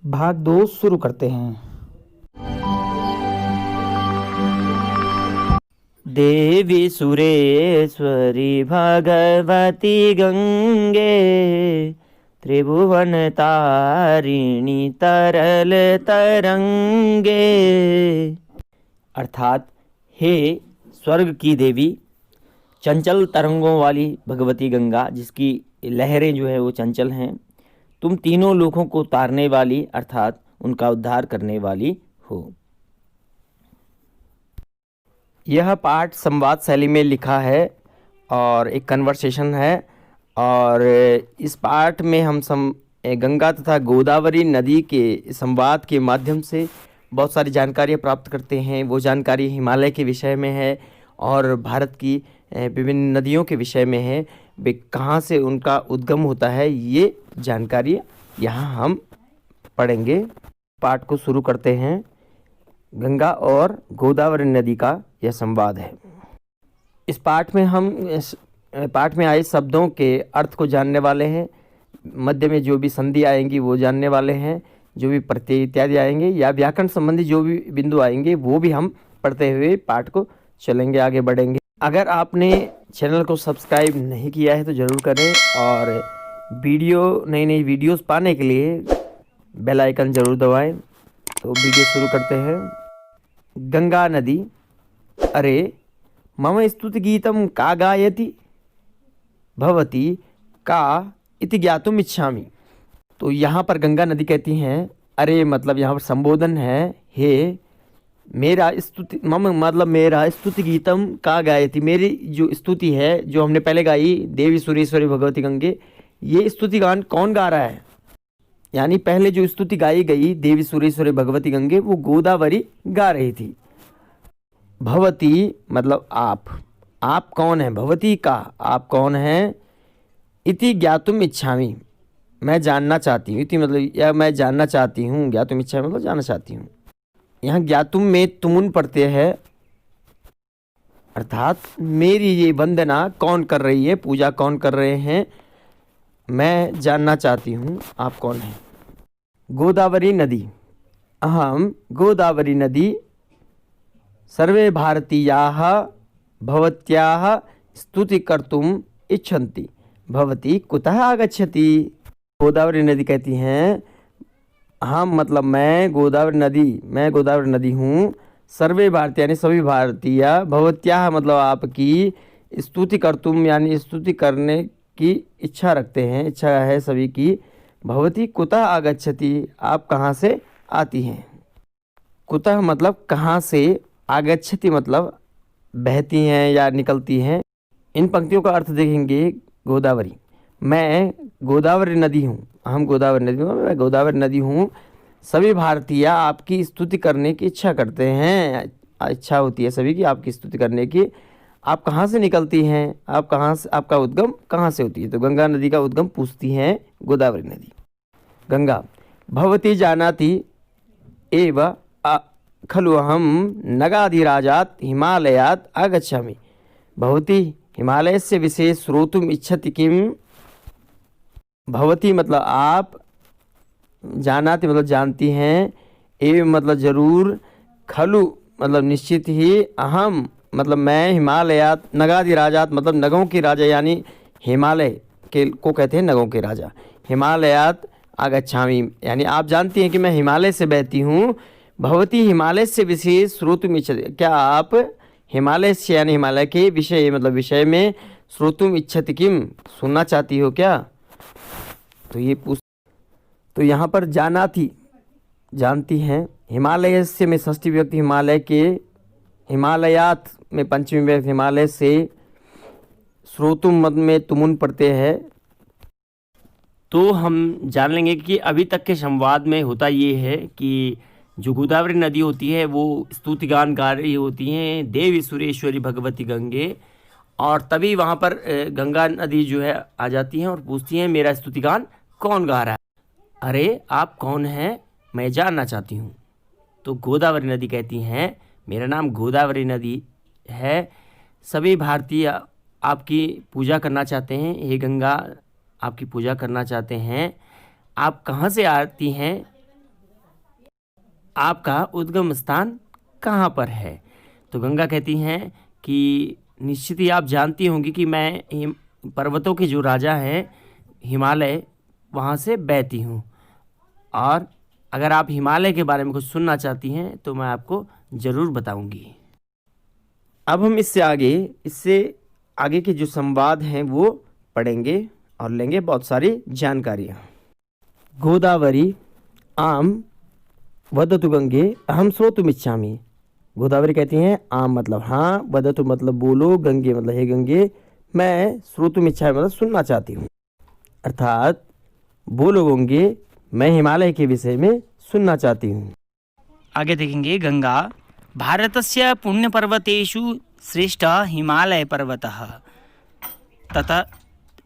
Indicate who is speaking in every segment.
Speaker 1: भाग 2 शुरू करते हैं। देवी सुरेश्वरी भगवती गंगे, त्रिभुवन तारिणी तरल तरंगे। अर्थात हे स्वर्ग की देवी, चंचल तरंगों वाली भगवती गंगा, जिसकी लहरें जो है वो चंचल हैं, तुम तीनों लोगों को तारने वाली अर्थात उनका उद्धार करने वाली हो। यह पाठ संवाद शैली में लिखा है और एक कन्वर्सेशन है, और इस पाठ में हम गंगा तथा गोदावरी नदी के संवाद के माध्यम से बहुत सारी जानकारियाँ प्राप्त करते हैं। वो जानकारी हिमालय के विषय में है और भारत की विभिन्न नदियों के विषय में है। वे कहाँ से उनका उद्गम होता है, ये जानकारी यहाँ हम पढ़ेंगे। पाठ को शुरू करते हैं। गंगा और गोदावरी नदी का यह संवाद है। इस पाठ में आए शब्दों के अर्थ को जानने वाले हैं। मध्य में जो भी संधि आएंगी वो जानने वाले हैं। जो भी प्रत्यय इत्यादि आएंगे या व्याकरण संबंधी जो भी बिंदु आएंगे वो भी हम पढ़ते हुए पाठ को चलेंगे, आगे बढ़ेंगे। अगर आपने चैनल को सब्सक्राइब नहीं किया है तो ज़रूर करें, और नई नई वीडियोस पाने के लिए बेल आइकन ज़रूर दबाएं। तो वीडियो शुरू करते हैं। गंगा नदी, अरे मम स्तुति गीतम का गायति भवती का इति ज्ञातुम इच्छामि। तो यहाँ पर गंगा नदी कहती हैं, अरे मतलब यहाँ पर संबोधन है, हे मेरा स्तुति, मम मतलब मेरा स्तुति गीतम का गायति, मेरी जो स्तुति है जो हमने पहले गाई देवी सुरेश्वरी भगवती गंगे, ये स्तुति गान कौन गा रहा है। यानी पहले जो स्तुति गाई गई देवी सुरेश्वरी भगवती गंगे वो गोदावरी गा रही थी। भवती मतलब आप कौन है, भवती का आप कौन है, इति ज्ञातुम इच्छामि मैं जानना चाहती हूँ, इति मतलब या मैं जानना चाहती हूँ, ज्ञातुम इच्छामि मतलब जानना चाहती हूँ। यहाँ ज्ञातुम में तुमुन प्रत्यय है, अर्थात मेरी ये वंदना कौन कर रही है, पूजा कौन कर रहे हैं, मैं जानना चाहती हूँ आप कौन हैं। गोदावरी नदी, अहम गोदावरी नदी सर्वे भारतीयाः भवत्याः स्तुति कर्तुम् इच्छन्ति, भवती कुतः आगच्छति। गोदावरी नदी कहती हैं, हम मतलब मैं गोदावरी नदी हूँ, सर्वे भारतीय यानी सभी भारतीय, भवत्याः मतलब आपकी, स्तुति कर्तुम यानी स्तुति करने की इच्छा रखते हैं, इच्छा है सभी की। भवती कुतः आगच्छति आप कहाँ से आती हैं। कुतः मतलब कहाँ से, आगच्छति मतलब बहती हैं या निकलती हैं। इन पंक्तियों का अर्थ देखेंगे। गोदावरी, मैं गोदावरी नदी हूँ, हम गोदावरी नदी हूँ, मैं गोदावरी नदी हूँ, सभी भारतीय आपकी स्तुति करने की इच्छा करते हैं, इच्छा होती है सभी की आपकी स्तुति करने की। आप कहाँ से निकलती हैं, आप कहाँ से, आपका उद्गम कहाँ से होती है। तो गंगा नदी का उद्गम पूछती हैं गोदावरी नदी। गंगा, भवती जानाति एव खलु अहम नगाधिराजात् हिमालयात् आगच्छामि। भवती हिमालय से विशेष श्रोतुम इच्छति किम। भवती मतलब आप, जानाति मतलब जानती हैं, एवं मतलब जरूर, खलु मतलब निश्चित ही, अहम मतलब मैं, हिमालयात नगाधिराजात मतलब नगों के राजा, यानी हिमालय के को कहते हैं नगों के राजा। हिमालयात आगच्छामि यानी आप जानती हैं कि मैं हिमालय से बहती हूँ। भवती हिमालय से विशेष श्रोतुम इच्छति, क्या आप हिमालय से यानी हिमालय के विषय मतलब विषय में, श्रोतुम इच्छति किम सुनना चाहती हो क्या। तो ये तो यहाँ पर जाना थी जानती हैं, हिमालय से में षष्ठी विभक्ति, हिमालय के, हिमालयात में पंचमी विभक्ति, हिमालय से, श्रोतुम मद में तुमुन प्रत्यय है। तो हम जान लेंगे कि अभी तक के संवाद में होता ये है कि जो गोदावरी नदी होती है वो स्तुतिगान गा रही होती हैं देवी सुरेश्वरी भगवती गंगे, और तभी वहाँ पर गंगा नदी जो है आ जाती हैं और पूछती हैं मेरा स्तुतिगान कौन गा रहा है, अरे आप कौन हैं, मैं जानना चाहती हूँ। तो गोदावरी नदी कहती हैं मेरा नाम गोदावरी नदी है, सभी भारतीय आपकी पूजा करना चाहते हैं, हे गंगा आपकी पूजा करना चाहते हैं, आप कहाँ से आती हैं, आपका उद्गम स्थान कहाँ पर है? तो गंगा कहती हैं कि निश्चित ही आप जानती होंगी कि मैं पर्वतों के जो राजा हैं हिमालय, वहाँ से बहती हूँ। और अगर आप हिमालय के बारे में कुछ सुनना चाहती हैं तो मैं आपको ज़रूर बताऊंगी। अब हम इससे आगे के जो संवाद हैं वो पढ़ेंगे और लेंगे बहुत सारी जानकारियाँ। गोदावरी आम वदतु गंगे अहम श्रोतुमिच्छामि। गोदावरी कहती हैं आम मतलब हाँ, वदतु मतलब बोलो, गंगे मतलब हे गंगे, मैं श्रोतुमिच्छामि मतलब सुनना चाहती हूँ। अर्थात बोलो गंगे, मैं हिमालय के विषय में सुनना चाहती हूँ।
Speaker 2: आगे देखेंगे गंगा भारतस्य पुण्यपर्वतेषु श्रेष्ठः हिमालय पर्वतः तथा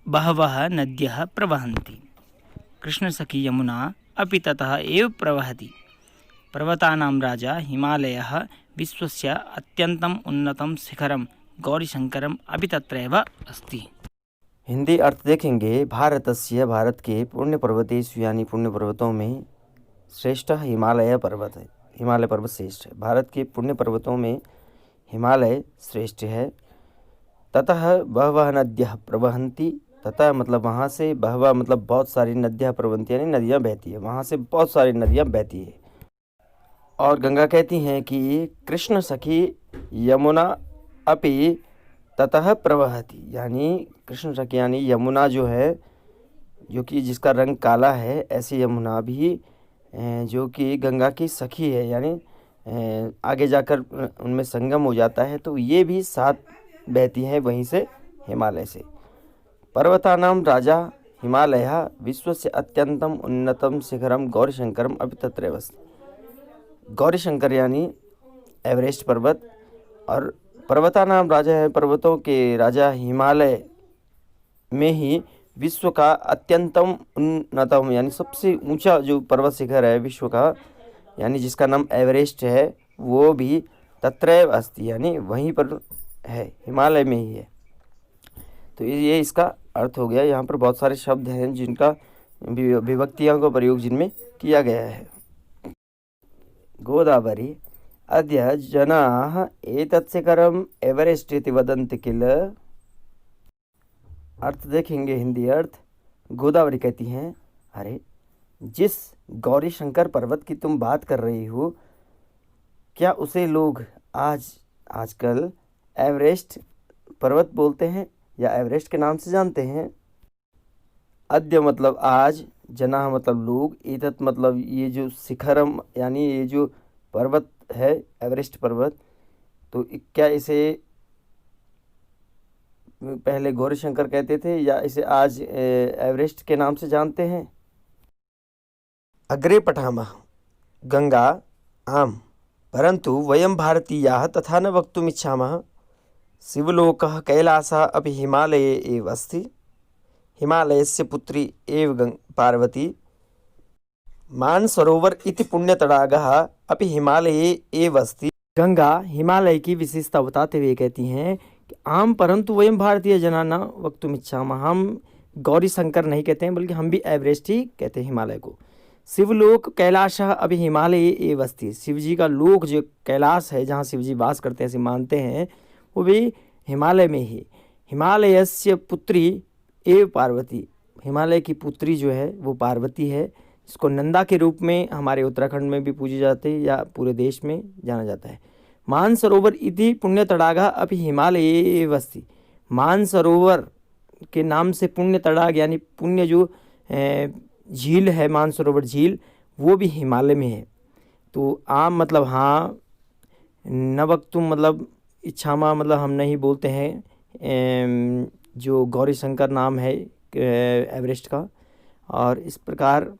Speaker 2: बहवः नद्यः प्रवहन्ति। कृष्णसखी यमुना अपि ततः एव प्रवहति। पर्वतानां राजा हिमालयः विश्वस्य अत्यन्तम् उन्नतं शिखरं गौरीशंकरम अपि तत्रैव अस्ति।
Speaker 1: हिंदी अर्थ देखेंगे। भारतस्य भारत के पुण्य पर्वतेषु यानी पुण्य पर्वतों में श्रेष्ठ हिमालय पर्वत है। हिमालय पर्वत श्रेष्ठ है। भारत के पुण्य पर्वतों में हिमालय श्रेष्ठ है। ततः बहवः नद्यः प्रवहन्ति। ततः मतलब वहाँ से, बहवः मतलब बहुत सारी, नद्यः प्रवहन्ति यानी नदियाँ बहती है, वहाँ से बहुत सारी नदियाँ बहती है। और गंगा कहती हैं कि कृष्ण सखी यमुना अपि ततः प्रवहति, यानी कृष्ण सखी यानी यमुना जो है, जो कि जिसका रंग काला है, ऐसी यमुना भी जो कि गंगा की सखी है, यानी आगे जाकर उनमें संगम हो जाता है, तो ये भी साथ बहती हैं वहीं से, हिमालय से। पर्वतानां राजा हिमालयः विश्वस्य अत्यंतम उन्नतम शिखरम गौरीशंकरम अपि तत्रैव अस्ति। गौरीशंकर यानी एवरेस्ट पर्वत, और पर्वतानाम राजा है, पर्वतों के राजा हिमालय में ही विश्व का अत्यंतम उन्नतम यानी सबसे ऊंचा जो पर्वत शिखर है विश्व का, यानी जिसका नाम एवरेस्ट है, वो भी तत्रैव अस्ति यानी वहीं पर है, हिमालय में ही है। तो ये इसका अर्थ हो गया। यहाँ पर बहुत सारे शब्द हैं जिनका विभक्तियों का प्रयोग जिनमें किया गया है। गोदावरी अद्य जनाः एतत् शिखरम् एवरेस्ट इति वदन्ति किल। अर्थ देखेंगे। हिंदी अर्थ। गोदावरी कहती हैं, अरे जिस गौरी शंकर पर्वत की तुम बात कर रही हो, क्या उसे लोग आजकल एवरेस्ट पर्वत बोलते हैं या एवरेस्ट के नाम से जानते हैं? अद्य मतलब आज, जना मतलब लोग, एतत् मतलब ये जो शिखरम यानी ये जो पर्वत है एवरेस्ट पर्वत, तो क्या इसे पहले गौरीशंकर कहते थे या इसे आज एवरेस्ट के नाम से जानते हैं? अग्रे पठामः। गंगा आम परंतु वयं भारतीयाः तथा न वक्तुमिच्छामः। शिवलोकः कैलासः अपि हिमालये एव अस्ति। हिमालयस्य पुत्री एव पार्वती। मानसरोवर इति पुण्यतडागः अपि हिमालये एव अस्ति। गंगा हिमालय की विशेषता बताते हुए कहती हैं कि आम परंतु वयं भारतीय जना न वक्तुमिच्छामः। हम गौरी शंकर नहीं कहते हैं, बल्कि हम भी एवरेस्ट ही कहते हैं हिमालय को। शिवलोक कैलाशः अपि हिमालये एव अस्ति। शिव जी का लोक जो कैलाश है, जहाँ शिव जी वास करते हैं, ऐसे मानते हैं, वो भी हिमालय में ही। हिमालयस्य पुत्री एव पार्वती। हिमालय की पुत्री जो है वो पार्वती है, जिसको नंदा के रूप में हमारे उत्तराखंड में भी पूजी जाती है या पूरे देश में जाना जाता है। मानसरोवर इति पुण्य तड़ागा अपि हिमालये एव अस्ति। मानसरोवर के नाम से पुण्य तड़ाग यानी पुण्य जो झील है, मानसरोवर झील, वो भी हिमालय में है। तो आम मतलब हाँ, न वक्तुम मतलब इच्छामा मतलब हम नहीं बोलते हैं, जो गौरी शंकर नाम है एवरेस्ट का। और इस प्रकार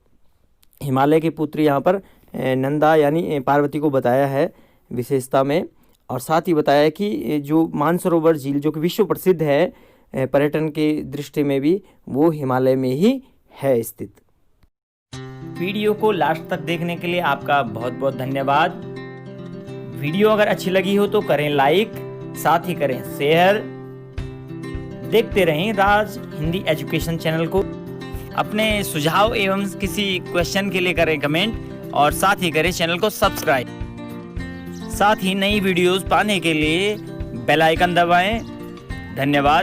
Speaker 1: हिमालय की पुत्री यहाँ पर नंदा यानी पार्वती को बताया है विशेषता में। और साथ ही बताया है कि जो मानसरोवर झील जो कि विश्व प्रसिद्ध है पर्यटन की दृष्टि में भी, वो हिमालय में ही है स्थित।
Speaker 2: वीडियो को लास्ट तक देखने के लिए आपका बहुत बहुत धन्यवाद। वीडियो अगर अच्छी लगी हो तो करें लाइक, साथ ही करें शेयर। देखते रहें राज हिंदी एजुकेशन चैनल को। अपने सुझाव एवं किसी क्वेश्चन के लिए करें कमेंट। और साथ ही करें चैनल को सब्सक्राइब। साथ ही नई वीडियोस पाने के लिए बेल आइकन दबाएं। धन्यवाद।